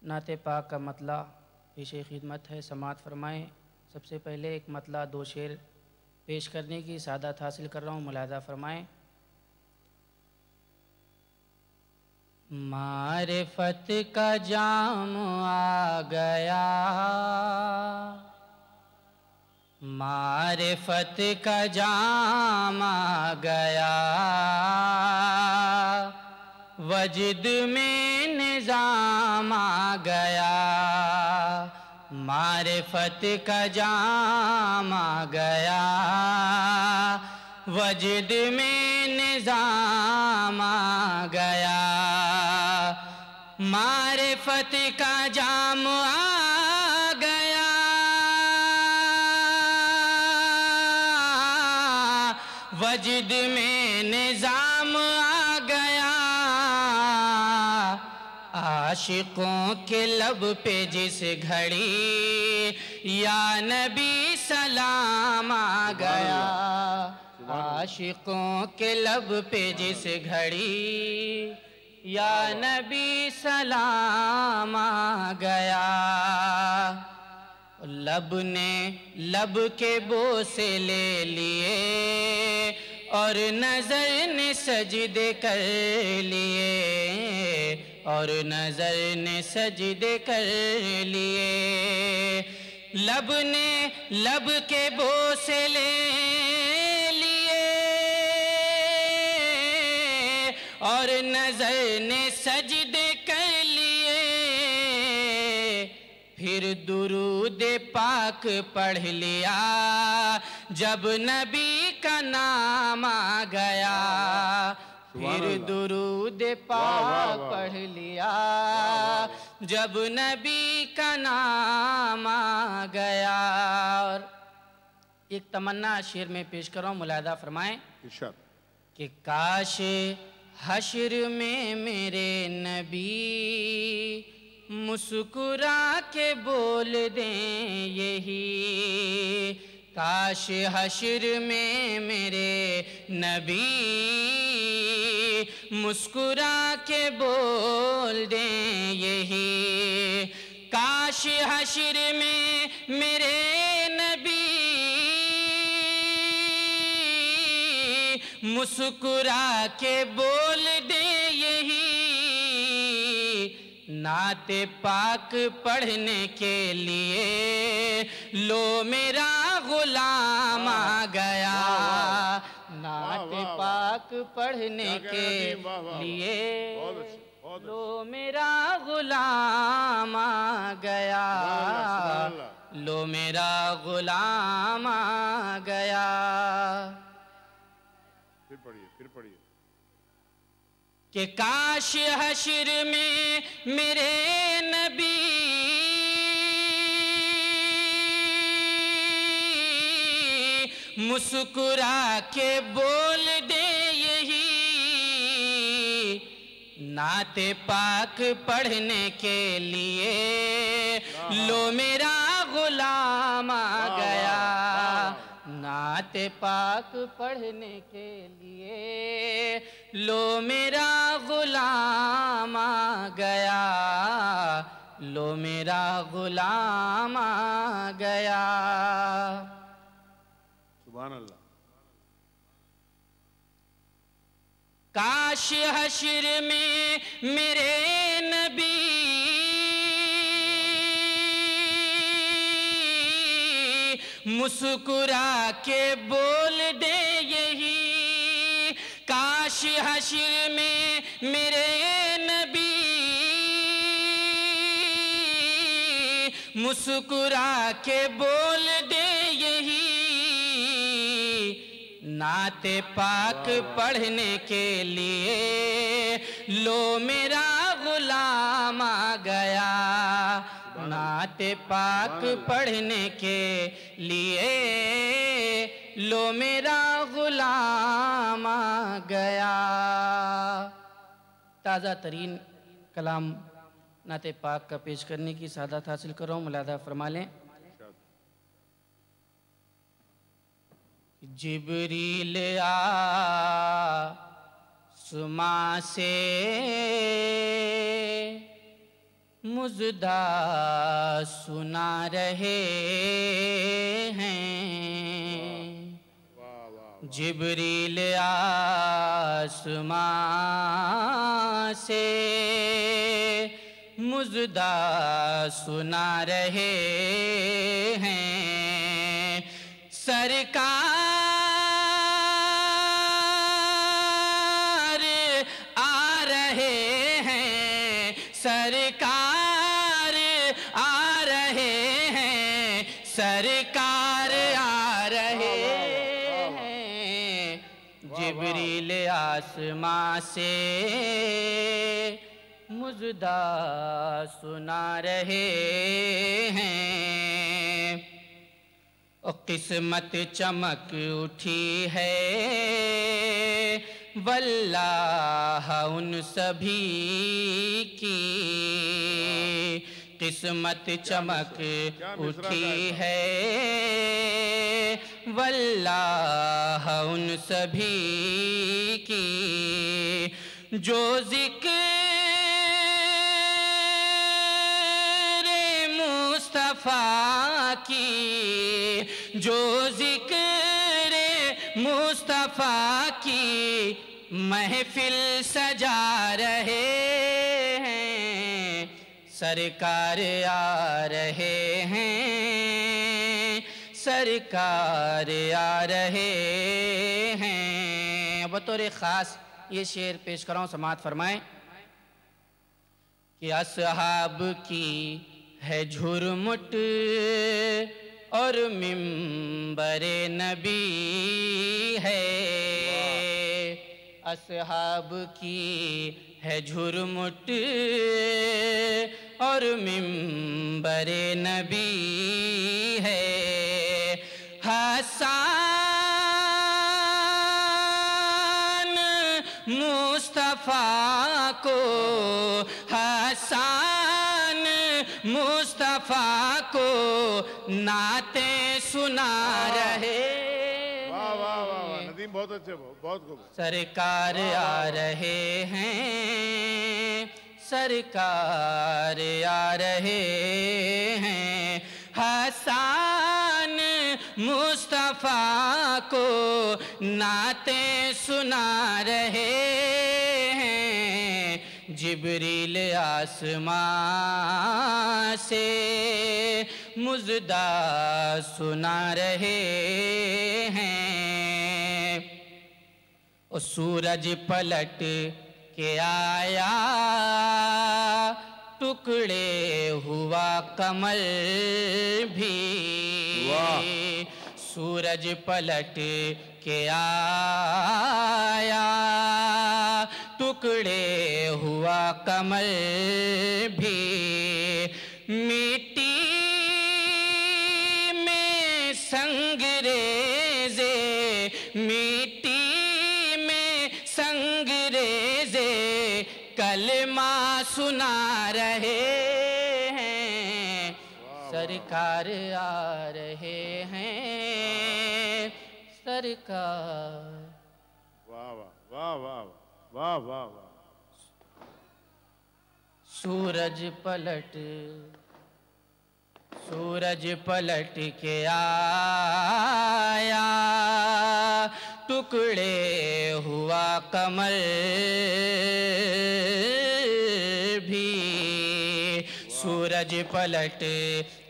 نعت پاک کا مطلع پیش خدمت ہے، سماعت فرمائیں۔ سب سے پہلے ایک مطلع دو شعر پیش کرنے کی سعادت حاصل کر رہا ہوں، ملاحظہ فرمائیں۔ معرفت کا جام آ گیا، معرفت کا جام آ گیا، وجد میں نظام آ گیا، معرفت کا جام آ گیا، وجد میں نظام آ گیا، معرفت کا جام آ گیا، وجد میں نظام آ گیا، عاشقوں کے لب پہ جس گھڑی یا نبی سلام آ گیا، عاشقوں کے لب پہ جس گھڑی یا نبی سلام آ گیا، لب نے لب کے بوسے لے لیے اور نظر نے سجدے کر لیے، اور نظر نے سجدے کر لیے، لب نے لب کے بوسے لے لیے اور نظر نے سجدے کر لیے، پھر درود پاک پڑھ لیا جب نبی کا نام آ گیا، پھر درود پاک پڑھ لیا جب نبی کا نام آ گیا۔ اور ایک تمنا شعر میں پیش کر رہا ہوں، ملاحظہ فرمائیں کہ کاش حشر میں میرے نبی مسکرا کے بول دیں یہی، کاش حشر میں میرے نبی مسکرا کے بول دیں یہی، کاش حشر میں میرے نبی مسکرا کے بول دیں یہی، نعت پاک پڑھنے کے لیے لو میرا غلام آ گیا، نعت پاک پڑھنے کے لیے لو میرا غلام آ گیا، لو میرا غلام آ گیا۔ پھر پڑھیے کہ کاش حشر میں میرے نبی مسکرا کے بول دے یہی، نعت پاک پڑھنے کے لیے لو میرا غلام آ گیا، نعت پاک پڑھنے کے لیے لو میرا غلام آ گیا، لو میرا غلام آ گیا۔ سبحان اللہ۔ کاش حشر میں میرے نبی مسکرا کے بول دے یہی، کاش حشر میں میرے نبی مسکرا کے بول دے یہی، نعت پاک پڑھنے کے لیے لو میرا غلام آ گیا، نعت پاک پڑھنے کے لیے لو میرا غلام آ گیا۔ تازہ ترین کلام نعت پاک کا پیش کرنے کی سعادت حاصل کر رہا ہوں، ملاحظہ فرما لیں۔ جبریل آسماں سے مژدہ سنا رہے ہیں، واہ واہ جبریل آسمان سے مژدہ سنا رہے ہیں، سرکار آ رہے ہیں، سرکار آ رہے ہیں، سرکار آ رہے ہیں، جبریل آسمان سے مژدہ سنا رہے ہیں۔ قسمت چمک اٹھی ہے واللہ ان سبھی کی، قسمت چمک اٹھی ہے واللہ ان سبھی کی، جو ذکر مصطفیٰ کی، جو ذکر مصطفیٰ کی محفل سجا رہے ہیں، سرکار آ رہے ہیں، سرکار آ رہے ہیں۔ بطور خاص یہ شعر پیش کر رہا ہوں، سماعت فرمائیں کہ اصحاب کی ہے جھرمٹ اور منبر نبی ہے، اصحاب کی ہے جھرمٹ اور منبر نبی ہے، حسان مصطفیٰ کو، حسان مصطفیٰ کو نعتیں سنا رہے ہیں، واہ واہ واہ ندیم بہت اچھے، بہت خوب، سرکار آ رہے ہیں، سرکار آ رہے ہیں، حسان مصطفیٰ کو نعتیں سنا رہے ہیں، جبریل آسمان سے مژدہ سنا رہے ہیں۔ سورج پلٹ کے آیا ٹکڑے ہوا قمر بھی، سورج پلٹ کے آیا ٹکڑے ہوا قمر بھی، مٹی میں سنگریزے، مٹی میں سنگریزے کلمہ سنا رہے ہیں، سرکار آ رہے ہیں، سرکار۔ واہ واہ واہ واہ واہ واہ واہ، سورج پلٹ کے آیا ٹکڑے ہوا قمر بھی، سورج پلٹ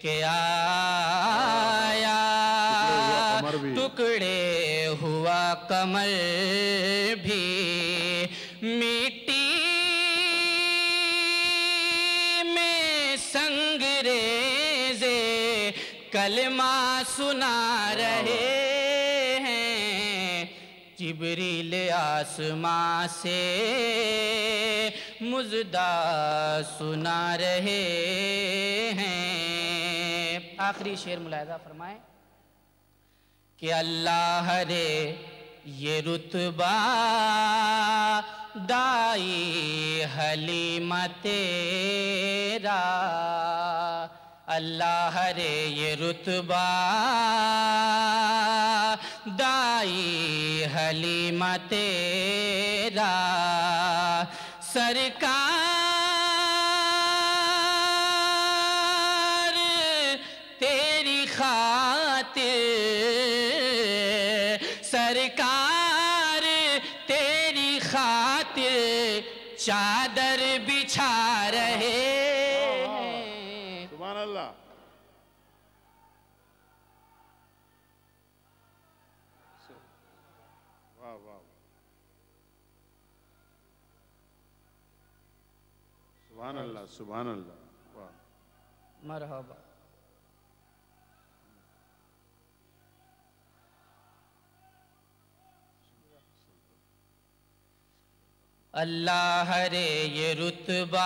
کے آیا ٹکڑے ہوا قمر بھی، مٹی میں سنگریزے کلمہ سنا رہے ہیں، جبریل آسمان سے مژدہ سنا رہے ہیں۔ آخری شعر ملاحظہ فرمائیں کہ اللہ رے یہ رتبہ دائی حلیمہ تیرا، اللہ رے یہ رتبہ دائی حلیمہ تیرا، سرکار چادر بچھا رہے ہیں. سبحان اللہ. واہ واہ. سبحان اللہ سبحان اللہ. واہ. مرحبا. اللہ رے یہ رتبہ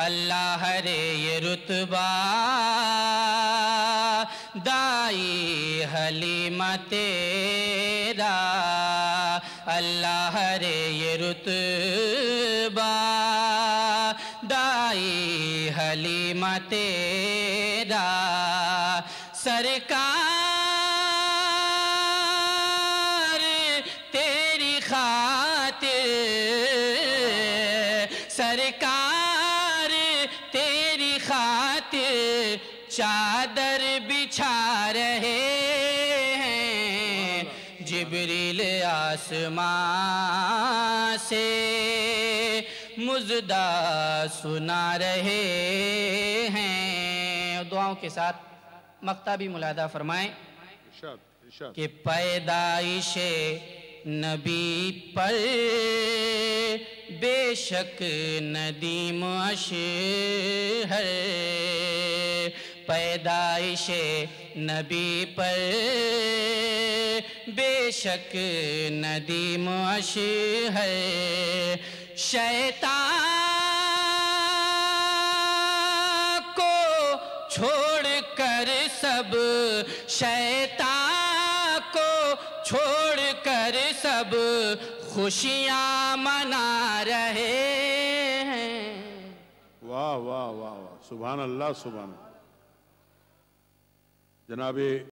اللہ رے یہ رتبہ دائی حلیمہ تیرا اللہ رے یہ رتبہ دائی حلیمہ تیرا سرکار سرکار تیری خاطر چادر بچھا رہے ہیں جبریل آسمان سے مژدہ سنا رہے ہیں. دعاؤں کے ساتھ مقطع بھی ملاحظہ فرمائیں کہ پیدائش نبی پر بے شک ندیم اشہر پیدائش نبی پر بے شک ندیم اشہر شیطان کو چھوڑ کر سب شیطان کو چھوڑ کر سب خوشیاں منا رہے ہیں. واہ واہ واہ واہ. سبحان اللہ سبحان اللہ. جناب